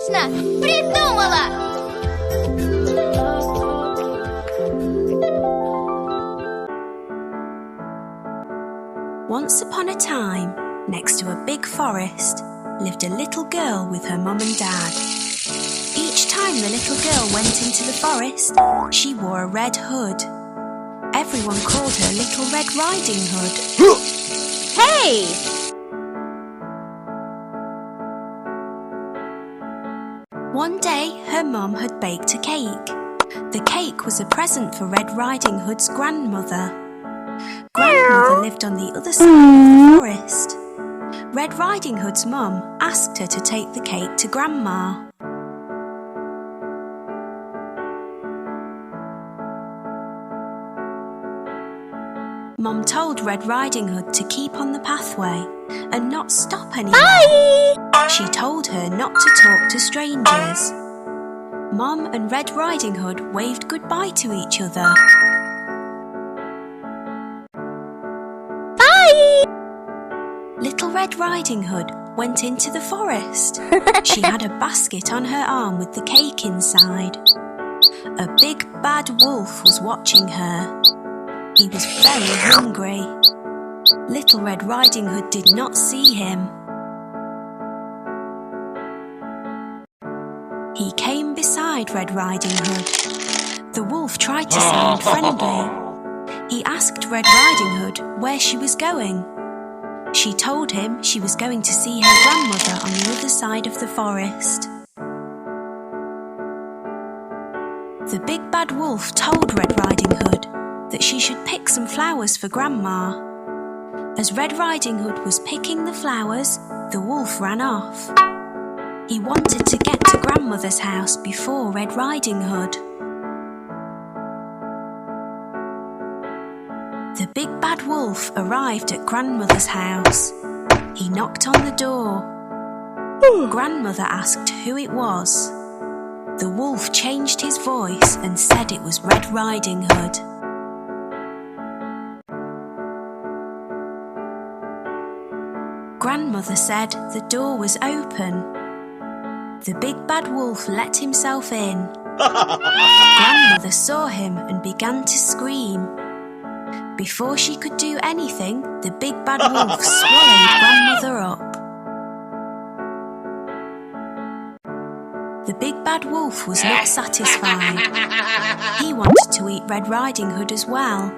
Точно! Придумала! Once upon a time, next to a big forest, lived a little girl with her mum and dad. Each time the little girl went into the forest, she wore a red hood. Everyone called her Little Red Riding Hood. Hey! One day, her mum had baked a cake. The cake was a present for Red Riding Hood's grandmother. Grandmother lived on the other side of the forest. Red Riding Hood's mum asked her to take the cake to Grandma. Mum told Red Riding Hood to keep on the pathway and not stop anywhere. Bye! She told her not to talk to strangers. Mum and Red Riding Hood waved goodbye to each other. Little Red Riding Hood went into the forest. She had a basket on her arm with the cake inside. A big bad wolf was watching her. He was very hungry. Little Red Riding Hood did not see him. He came beside Red Riding Hood. The wolf tried to sound friendly. He asked Red Riding Hood where she was going. She told him she was going to see her grandmother on the other side of the forest. The big bad wolf told Red Riding Hood that she should pick some flowers for Grandma. As Red Riding Hood was picking the flowers, the wolf ran off. He wanted to get to Grandmother's house before Red Riding Hood. The big bad wolf arrived at Grandmother's house. He knocked on the door. Grandmother asked who it was. The wolf changed his voice and said it was Red Riding Hood. Grandmother said the door was open. The big bad wolf let himself in. Grandmother saw him and began to scream. Before she could do anything, the big bad wolf swallowed Grandmother up. The big bad wolf was not satisfied. He wanted to eat Red Riding Hood as well.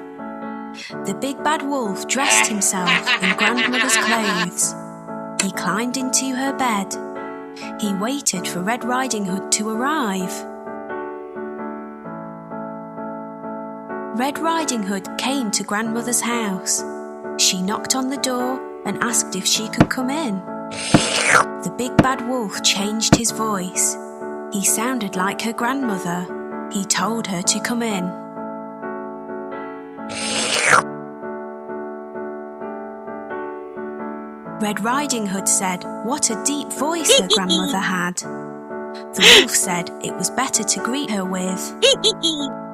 The big bad wolf dressed himself in Grandmother's clothes. He climbed into her bed. He waited for Red Riding Hood to arrive. Red Riding Hood came to Grandmother's house. She knocked on the door and asked if she could come in. The big bad wolf changed his voice. He sounded like her grandmother. He told her to come in. Red Riding Hood said what a deep voice her grandmother had. The wolf said it was better to greet her with.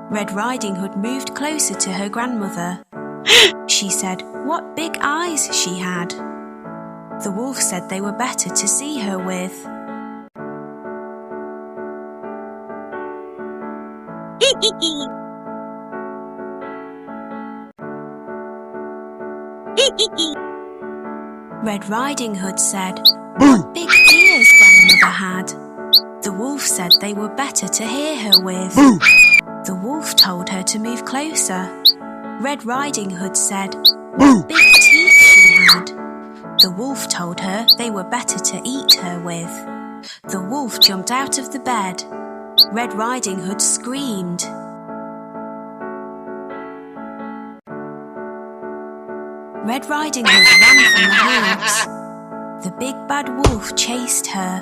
Red Riding Hood moved closer to her grandmother. She said what big eyes she had. The wolf said they were better to see her with. Red Riding Hood said what big ears Grandmother had. The wolf said they were better to hear her with. The wolf told her to move closer. Red Riding Hood said what big teeth she had. The wolf told her they were better to eat her with. The wolf jumped out of the bed. Red Riding Hood screamed. Red Riding Hood ran from the house. The big bad wolf chased her.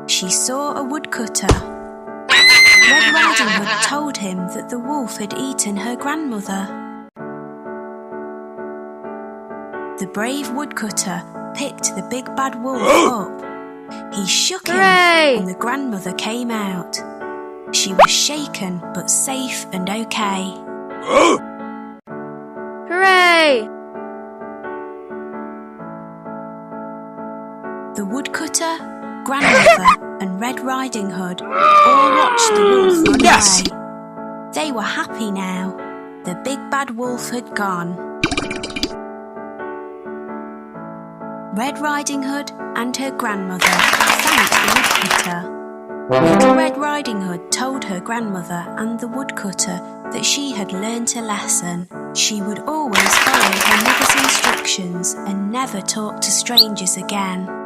She saw a woodcutter. Red Riding Hood told him that the wolf had eaten her grandmother. The brave woodcutter picked the big bad wolf up. He shook him and the grandmother came out. She was shaken but safe and okay. Hooray! The woodcutter, grandmother and Red Riding Hood all watched the wolf run Yes! away. They were happy now. The big bad wolf had gone. Red Riding Hood and her grandmother thanked the woodcutter. Little Red Riding Hood told her grandmother and the woodcutter that she had learnt a lesson. She would always follow her mother's instructions and never talk to strangers again.